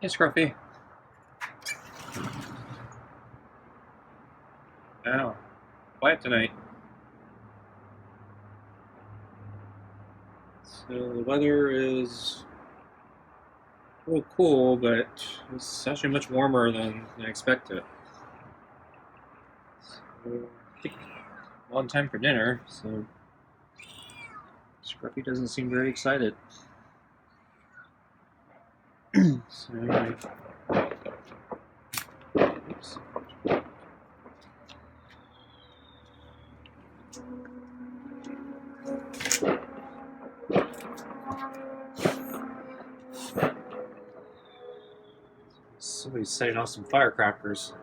Hey, Scruffy. Ow. Quiet tonight. So the weather is a little cool, but it's actually much warmer than I expected. So, I think on time for dinner, so Scruffy doesn't seem very excited. So, oops. Somebody's setting off some firecrackers.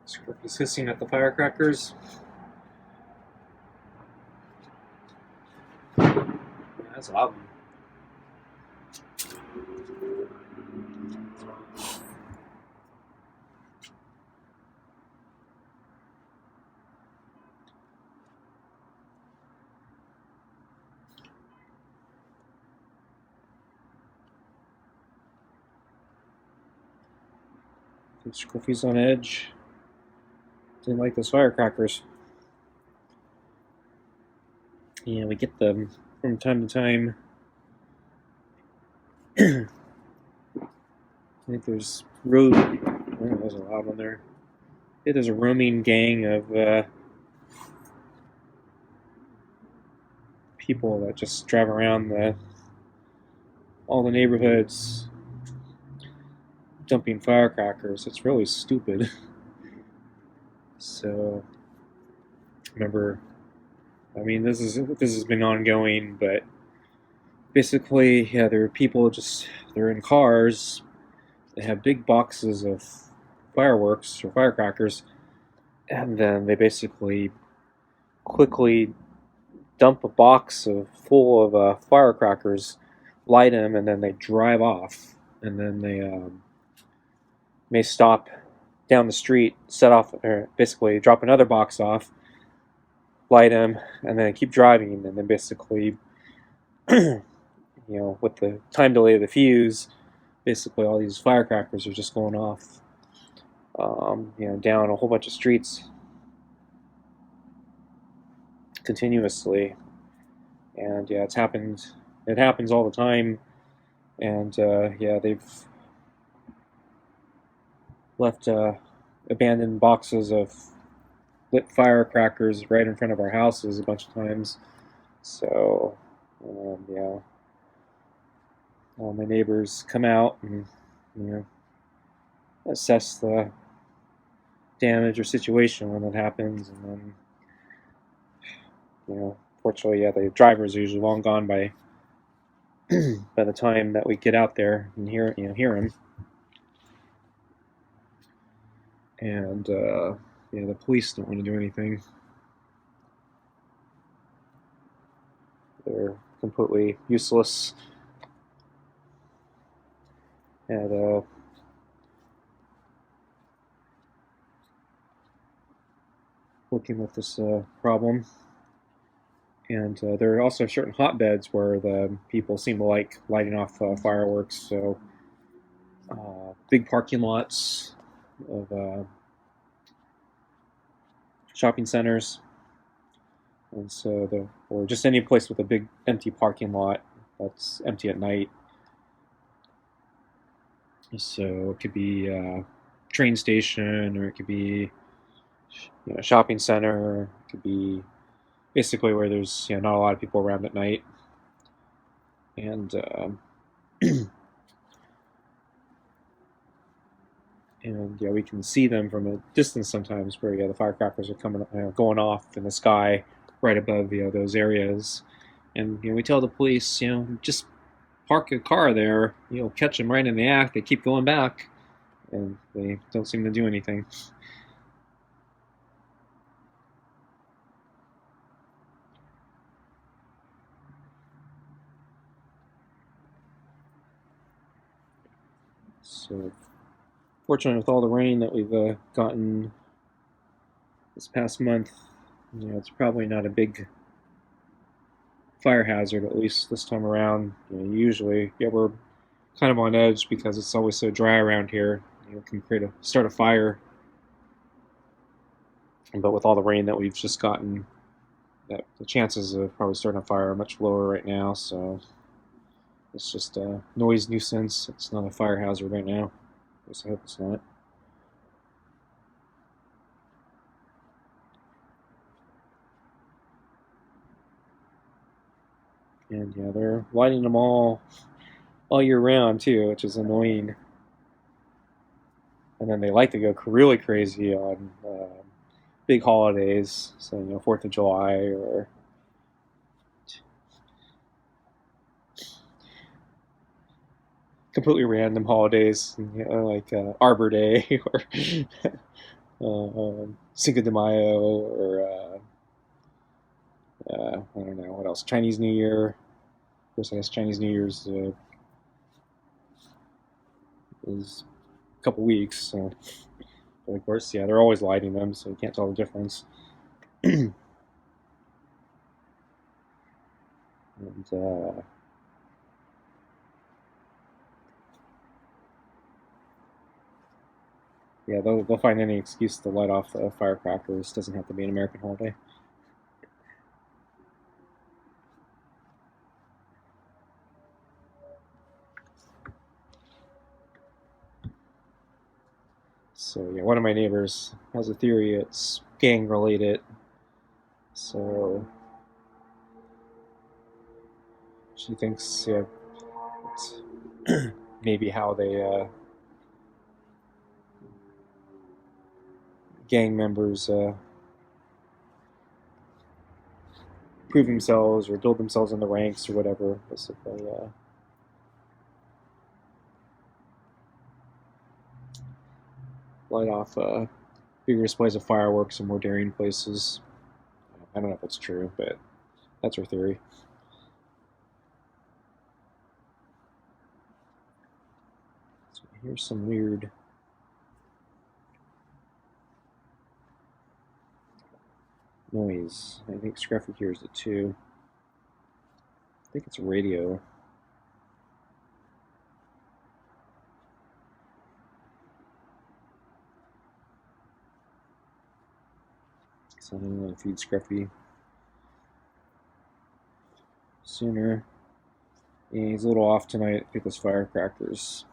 Scruffy's hissing at the firecrackers. Yeah, that's loud. Scruffy's on edge. Didn't like those firecrackers. Yeah, we get them from time to time. I think there's there's a lot on there. I think there's a roaming gang of people that just drive around all the neighborhoods dumping firecrackers. It's really stupid. So, remember, I mean, this has been ongoing, but basically, yeah, there are people they're in cars. They have big boxes of fireworks or firecrackers, and then they basically quickly dump a box full of firecrackers, light them, and then they drive off. And then they may stop down the street, set off, or basically drop another box off, light them, and then keep driving. And then basically, with the time delay of the fuse, basically all these firecrackers are just going off, down a whole bunch of streets continuously. And yeah, it's happened. It happens all the time. And yeah, they've left abandoned boxes of lit firecrackers right in front of our houses a bunch of times. So, yeah, all my neighbors come out and you know assess the damage or situation when it happens, and then fortunately, yeah, the drivers are usually long gone by by the time that we get out there and hear them. And yeah, the police don't want to do anything. They're completely useless at working with this problem. And there are also certain hotbeds where the people seem to like lighting off fireworks. So big parking lots of shopping centers, and so or just any place with a big empty parking lot that's empty at night. So it could be a train station, or it could be a shopping center. It could be basically where there's not a lot of people around at night, and and yeah, we can see them from a distance sometimes, where the firecrackers are going off in the sky right above those areas, and we tell the police, just park a car there, you'll catch them right in the act. They keep going back, and they don't seem to do anything. So, fortunately, with all the rain that we've gotten this past month, it's probably not a big fire hazard, at least this time around. Usually, yeah, we're kind of on edge because it's always so dry around here. Can start a fire, but with all the rain that we've just gotten, the chances of probably starting a fire are much lower right now. So it's just a noise nuisance. It's not a fire hazard right now. At least I hope it's not. And yeah, they're lighting them all year round too, which is annoying. And then they like to go really crazy on big holidays, so 4th of July or completely random holidays, like Arbor Day or Cinco de Mayo or I don't know what else. Chinese New Year. Of course, I guess Chinese New Year's is a couple weeks. So, but of course, yeah, they're always lighting them, so you can't tell the difference. And yeah, they'll find any excuse to light off firecrackers. Doesn't have to be an American holiday. So yeah, one of my neighbors has a theory it's gang related. So she thinks it's maybe how they gang members prove themselves or build themselves in the ranks or whatever. Basically, light off bigger displays of fireworks in more daring places. I don't know if it's true, but that's her theory. So here's some weird noise. I think Scruffy hears it too. I think it's a radio. So I'm going to feed Scruffy sooner. Yeah, he's a little off tonight with his firecrackers.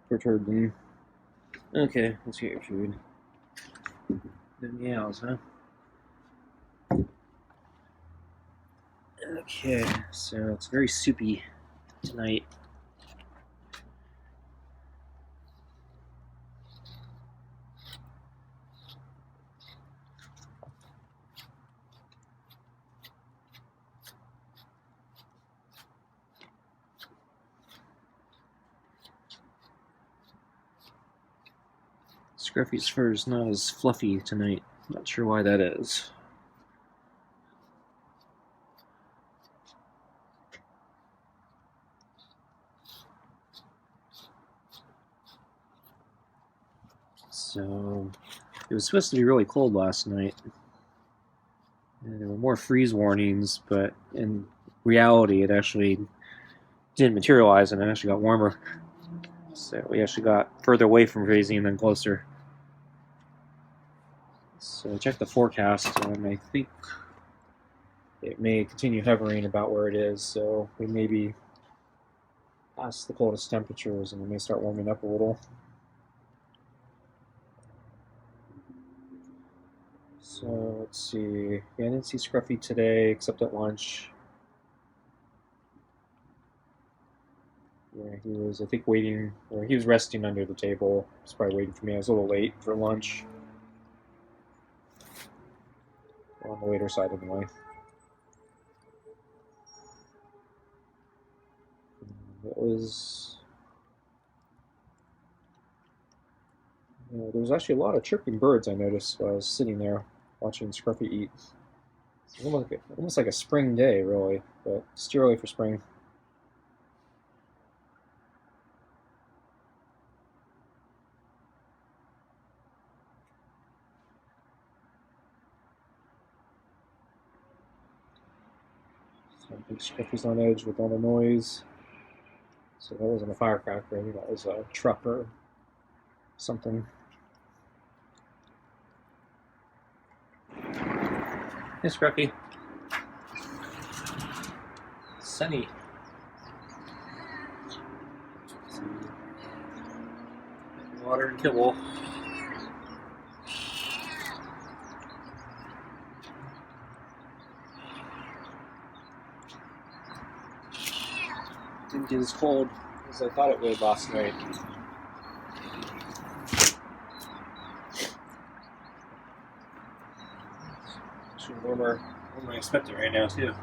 Perturbed him. Okay, let's get your food. The meows, huh? Okay, so it's very soupy tonight. Scruffy's fur is not as fluffy tonight. Not sure why that is. So, it was supposed to be really cold last night. And there were more freeze warnings, but in reality, it actually didn't materialize and it actually got warmer. So, we actually got further away from freezing than closer. So, I checked the forecast, and I think it may continue hovering about where it is. So, we may be past the coldest temperatures and it may start warming up a little. So let's see. Yeah, I didn't see Scruffy today except at lunch. Yeah, he was, I think, waiting, or he was resting under the table. He was probably waiting for me. I was a little late for lunch. On the later side, anyway. It was. There was actually a lot of chirping birds I noticed while I was sitting there watching Scruffy eat. It's almost like a spring day, really, but it's too early for spring. So big Scruffy's on edge with all the noise. So that wasn't a firecracker, I think that was a truck or something. Hey, Scruffy. Sunny. Water and kibble. Didn't get as cold as I thought it would last night. Actually warmer than I expected right now too.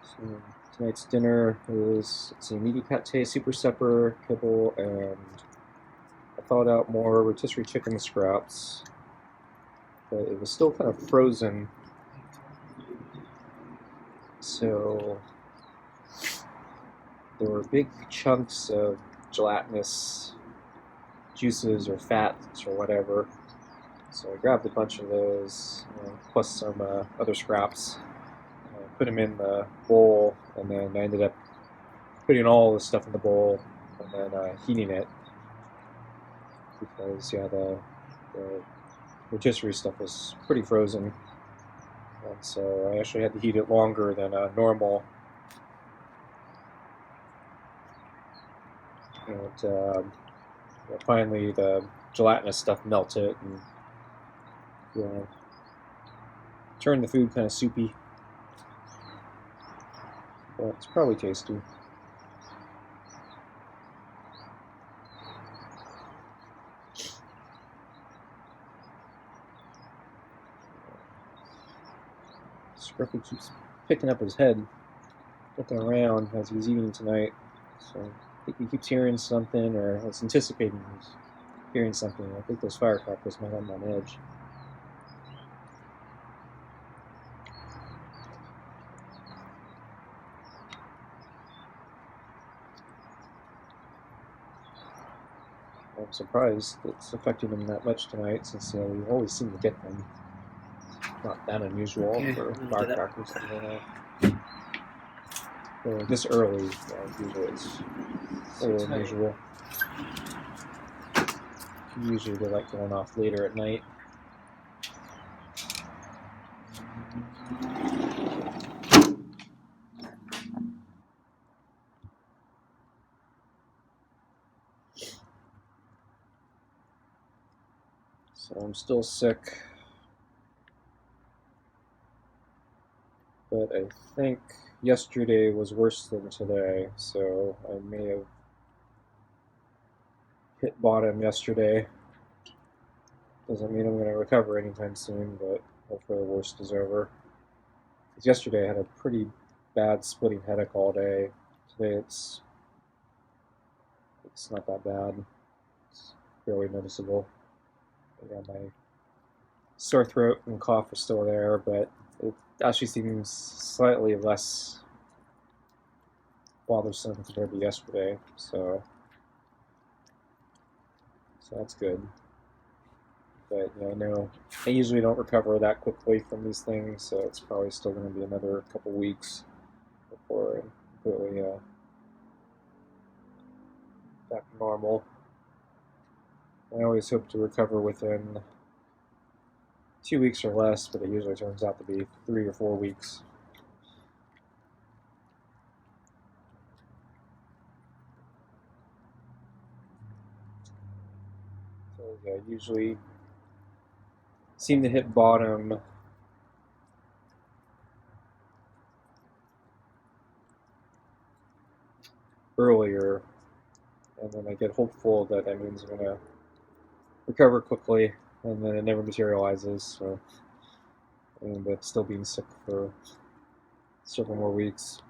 So tonight's dinner is, let's see, meaty pate, super supper, kibble, and I thawed out more rotisserie chicken scraps, but it was still kind of frozen. So there were big chunks of gelatinous juices or fats or whatever. So I grabbed a bunch of those, plus some other scraps, put them in the bowl, and then I ended up putting all the stuff in the bowl and then heating it because the rotisserie stuff was pretty frozen, and so I actually had to heat it longer than normal. And finally, the gelatinous stuff melted and turned the food kind of soupy. But it's probably tasty. Scruffy keeps picking up his head, looking around as he's eating tonight. So I think he keeps hearing something, or is anticipating he's hearing something. I think those firecrackers might have him on edge. I'm surprised it's affecting him that much tonight, since we always seem to get them. Not that unusual for firecrackers to go off. This early, usually it's a little unusual. Usually they like going off later at night. So I'm still sick, but I think yesterday was worse than today, so I may have hit bottom yesterday. Doesn't mean I'm going to recover anytime soon, but hopefully the worst is over. Because yesterday I had a pretty bad splitting headache all day, Today it's not that bad. It's fairly noticeable. Yeah, my sore throat and cough are still there, but it actually seems slightly less bothersome compared to yesterday. So that's good. But I know I usually don't recover that quickly from these things, so it's probably still going to be another couple weeks before I'm completely back to normal. I always hope to recover within 2 weeks or less, but it usually turns out to be 3 or 4 weeks. So yeah, usually seem to hit bottom earlier, and then I get hopeful that that means I'm going to recover quickly, and then it never materializes. So I end up still being sick for several more weeks.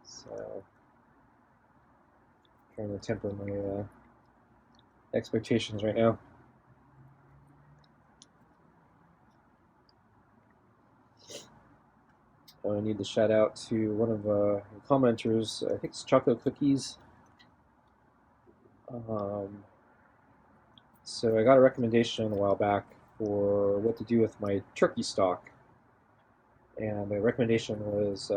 So trying to temper my expectations right now. I need to shout out to one of the commenters. I think it's Chocolate Cookies. Um, so I got a recommendation a while back for what to do with my turkey stock, and the recommendation was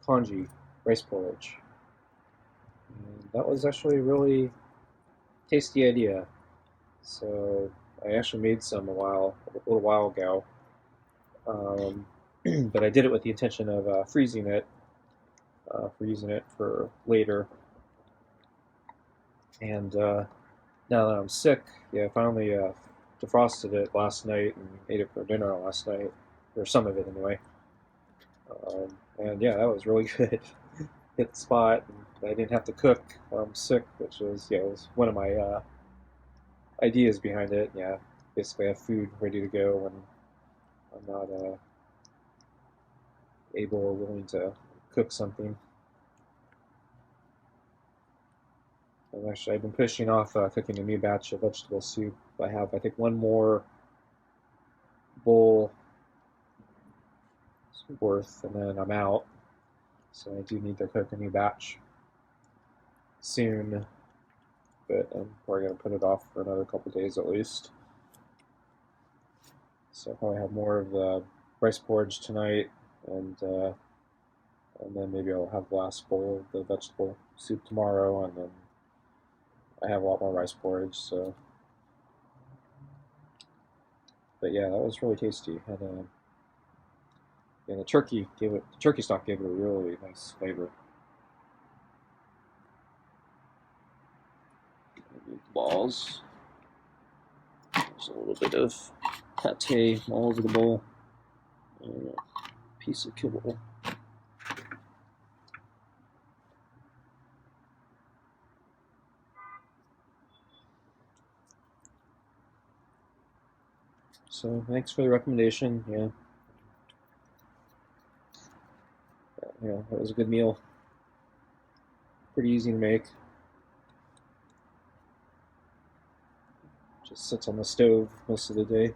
congee, rice porridge. And that was actually a really tasty idea. So I actually made some a little while ago, um, but I did it with the intention of freezing it for using it for later. And now that I'm sick, yeah, I finally defrosted it last night and ate it for dinner last night, or some of it anyway. And yeah, that was really good. Hit the spot. And I didn't have to cook while I'm sick, which was was one of my ideas behind it. Yeah, basically have food ready to go when I'm not able or willing to cook something. I've been pushing off cooking a new batch of vegetable soup. I have, I think, one more bowl worth, and then I'm out. So I do need to cook a new batch soon, but I'm probably going to put it off for another couple days at least. So I'll probably have more of the rice porridge tonight, and then maybe I'll have the last bowl of the vegetable soup tomorrow, and then I have a lot more rice porridge. So, but yeah, that was really tasty, and the turkey stock gave it a really nice flavor. Balls. There's a little bit of pate all over the bowl. And a piece of kibble. So thanks for the recommendation. Yeah, that was a good meal. Pretty easy to make. Just sits on the stove most of the day.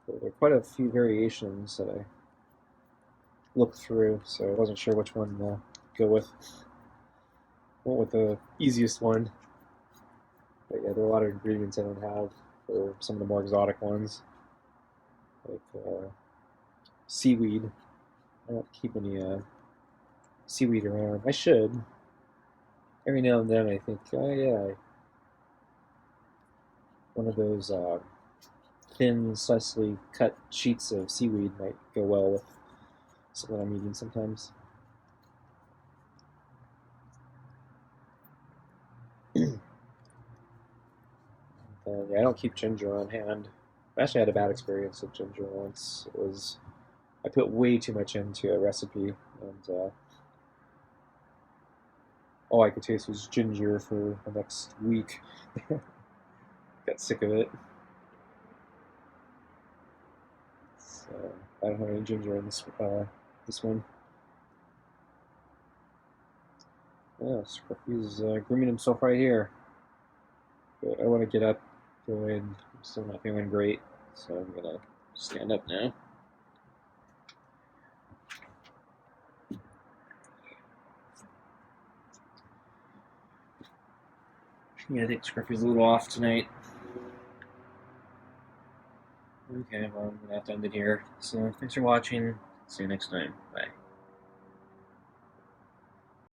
But there are quite a few variations that I looked through, so I wasn't sure which one to go with. Went with the easiest one. But yeah, there are a lot of ingredients I don't have for some of the more exotic ones, like seaweed. I don't keep any seaweed around. I should. Every now and then I think, oh yeah, one of those thin, slicely cut sheets of seaweed might go well with something I'm eating sometimes. Yeah, I don't keep ginger on hand. I actually had a bad experience with ginger once. It was I put way too much into a recipe, and all I could taste was ginger for the next week. Got sick of it. So I don't have any ginger in this one. Yeah, Scruffy's grooming himself right here. But I want to get up, go in. I'm still not feeling great, so I'm gonna stand up now. Yeah, I think Scruffy's a little off tonight. Okay, well, I'm gonna have to end it here. So thanks for watching. See you next time. Bye.